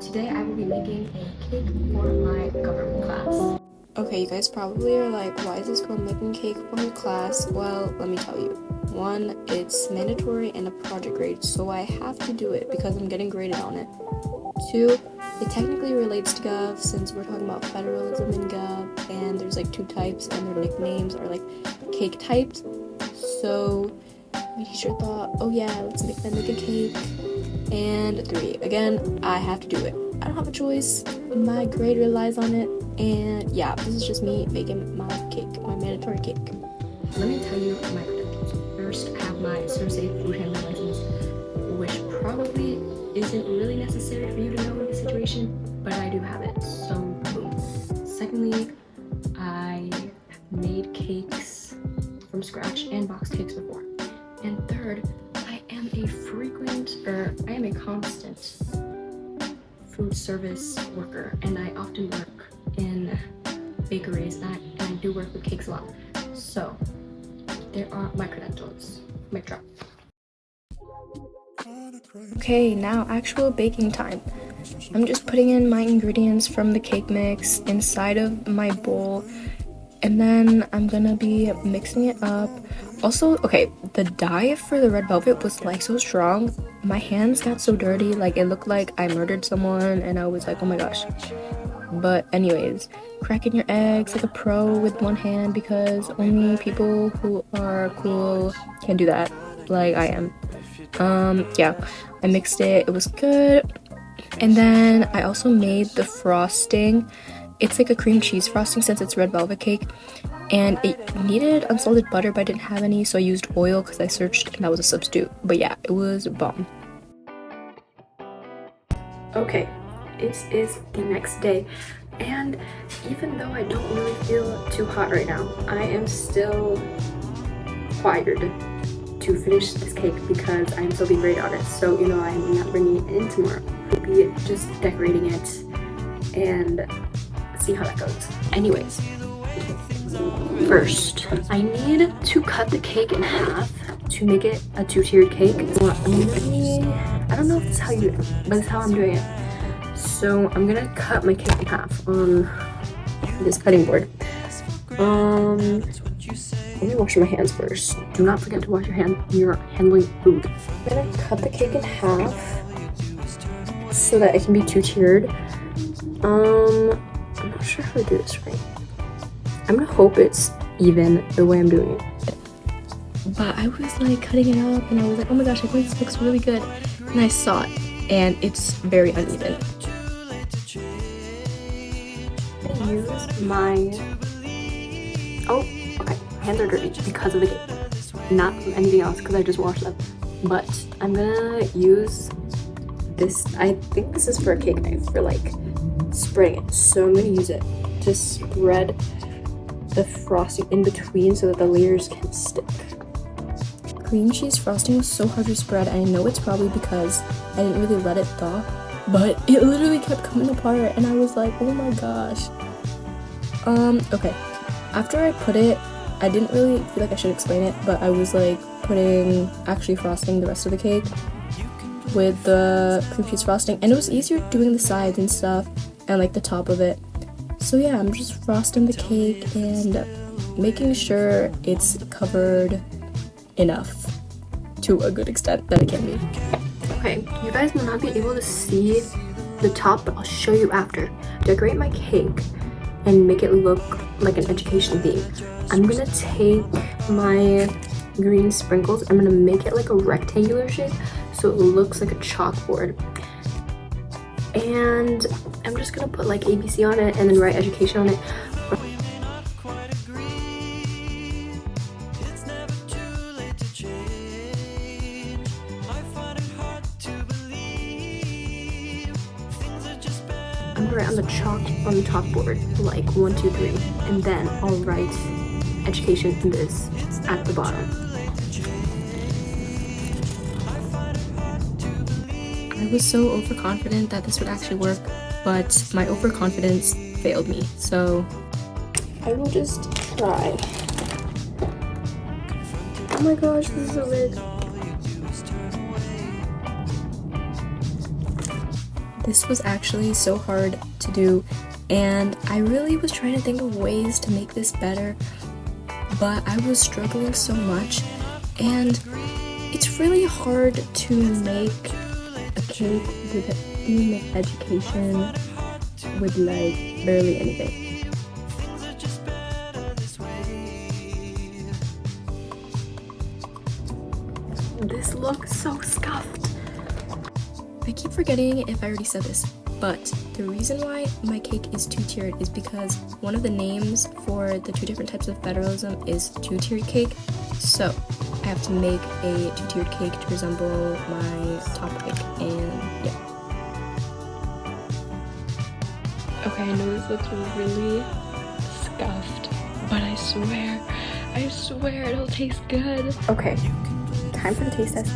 Today I will be making a cake for my government class. Okay, you guys probably are like, why is this girl making cake for her class? Well, let me tell you. One, it's mandatory and a project grade, so I have to do it because I'm getting graded on it. Two, it technically relates to Gov since we're talking about federalism in Gov, and there's like two types and their nicknames are like cake types. So my teacher thought, oh yeah, let's make them make a cake. And three, again, I have to do it. I don't have a choice. My grade relies on it. And yeah, this is just me making my cake, my mandatory cake. Let me tell you my credentials. First, I have my Cersei food handling license, which probably isn't really necessary for you to know in this situation, but I do have it, so boom. Secondly, I have made cakes from scratch and boxed cakes before. And third, I am a constant food service worker, and I often work in bakeries, and I do work with cakes a lot. So there are my credentials. Mic drop. Okay, now actual baking time. I'm just putting in my ingredients from the cake mix inside of my bowl, and then I'm gonna be mixing it up. Also, okay, the dye for the red velvet was like so strong, my hands got so dirty, like it looked like I murdered someone, and I was like, oh my gosh. But anyways, cracking your eggs like a pro with one hand because only people who are cool can do that, like I am. Yeah, I mixed it, it was good. And then I also made the frosting. It's like a cream cheese frosting since it's red velvet cake, and it needed unsalted butter, but I didn't have any, so I used oil because I searched and that was a substitute. But yeah, it was bomb. Okay, it is the next day, and even though I don't really feel too hot right now, I am still required to finish this cake because I'm still being graded on it. So, I'm not bringing it in tomorrow. I'll be just decorating it and see how that goes. Anyways, first, I need to cut the cake in half to make it a two-tiered cake. I don't know if this is how you do it, but this is how I'm doing it. So I'm gonna cut my cake in half on this cutting board. Let me wash my hands first. Do not forget to wash your hands when you're handling food. I'm gonna cut the cake in half so that it can be two-tiered. I'm not sure how to do this right. I'm gonna hope it's even the way I'm doing it. But I was like cutting it up and I was like, oh my gosh, I think this looks really good. And I saw it and it's very uneven. I use my... Oh, okay. My hands are dirty because of the cake. Not anything else because I just washed them. But I'm gonna use this. I think this is for a cake knife for like spreading it. So I'm gonna use it to spread the frosting in between so that the layers can stick. Cream cheese frosting was so hard to spread. I know it's probably because I didn't really let it thaw, but it literally kept coming apart and I was like, oh my gosh. Okay. After I put it, I didn't really feel like I should explain it, but I was like actually frosting the rest of the cake with the cream cheese frosting, and it was easier doing the sides and stuff and like the top of it. So yeah, I'm just frosting the cake and making sure it's covered enough to a good extent that it can be. Okay, you guys will not be able to see the top, but I'll show you after. Decorate my cake and make it look like an education theme. I'm gonna take my green sprinkles, I'm gonna make it like a rectangular shape so it looks like a chalkboard. And I'm just gonna put like ABC on it and then write education on it. I'm gonna write on the chalkboard like 1, 2, 3, and then I'll write education in this at the bottom. I was so overconfident that this would actually work, but my overconfidence failed me, so I will just try. Oh my gosh, this is a lid. This was actually so hard to do, and I really was trying to think of ways to make this better, but I was struggling so much, and it's really hard to make a cake with a theme of education with like barely anything. This looks so scuffed. I keep forgetting if I already said this, but the reason why my cake is two-tiered is because one of the names for the two different types of federalism is two-tiered cake. So I have to make a two-tiered cake to resemble my topic, and yeah. Okay, I know this looks really scuffed, but I swear it'll taste good. Okay, time for the taste test,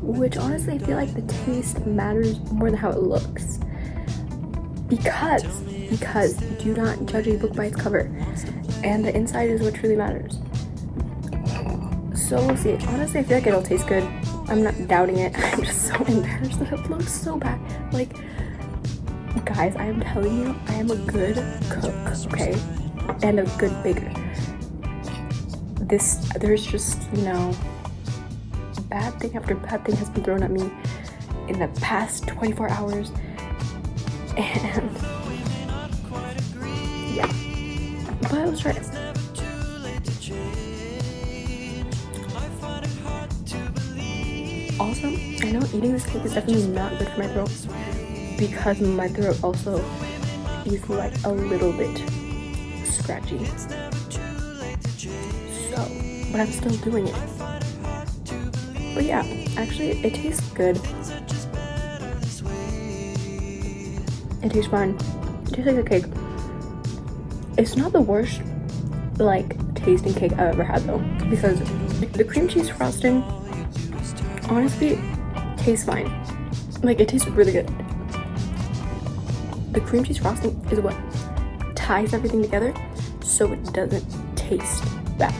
which honestly I feel like the taste matters more than how it looks. Because do not judge a book by its cover, and the inside is what truly matters. So we'll see. Honestly, I feel like it'll taste good. I'm not doubting it. I'm just so embarrassed that it looks so bad. Like, guys, I am telling you, I am a good cook, okay? And a good baker. There's just, you know, bad thing after bad thing has been thrown at me in the past 24 hours. And yeah, but let's try it. Also, I know eating this cake is definitely not good for my throat because my throat also is like a little bit scratchy. So, but I'm still doing it. But yeah, actually it tastes good. It tastes fine. It tastes like a cake. It's not the worst like tasting cake I've ever had though, because the cream cheese frosting honestly tastes fine. Like, it tastes really good. The cream cheese frosting is what ties everything together so it doesn't taste bad.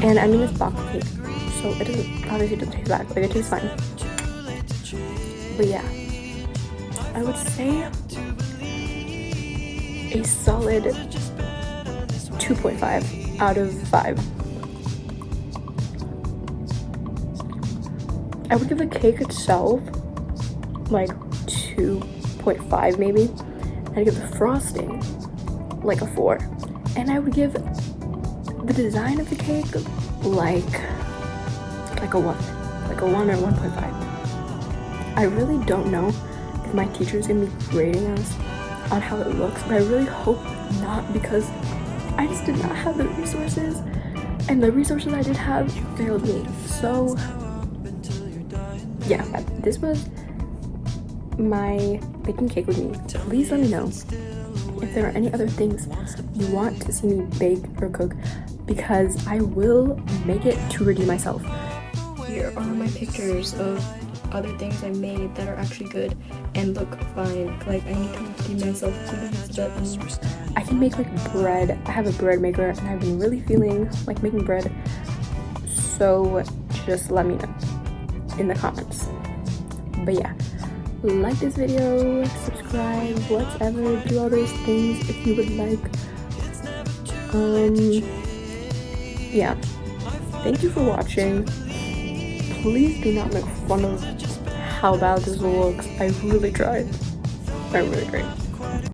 And I mean, it's chocolate cake, so it obviously doesn't taste bad. Like, it tastes fine. But yeah, I would say a solid 2.5 out of 5. I would give the cake itself like 2.5 maybe. I'd give the frosting like a 4. And I would give the design of the cake like a 1. Like a 1 or 1.5. I really don't know if my teacher is gonna be grading us on how it looks, but I really hope not, because I just did not have the resources, and the resources I did have failed me. So yeah, this was my baking cake with me. Please let me know if there are any other things you want to see me bake or cook, because I will make it to redeem myself. Here are my pictures of other things I made that are actually good and look fine. Like, I need to redeem myself so that I can make like bread. I have a bread maker and I've been really feeling like making bread, so just let me know in the comments. But yeah, like this video, subscribe, whatever, do all those things if you would like. Yeah, thank you for watching. Please do not make fun of how bad this looks. I really tried. I really tried.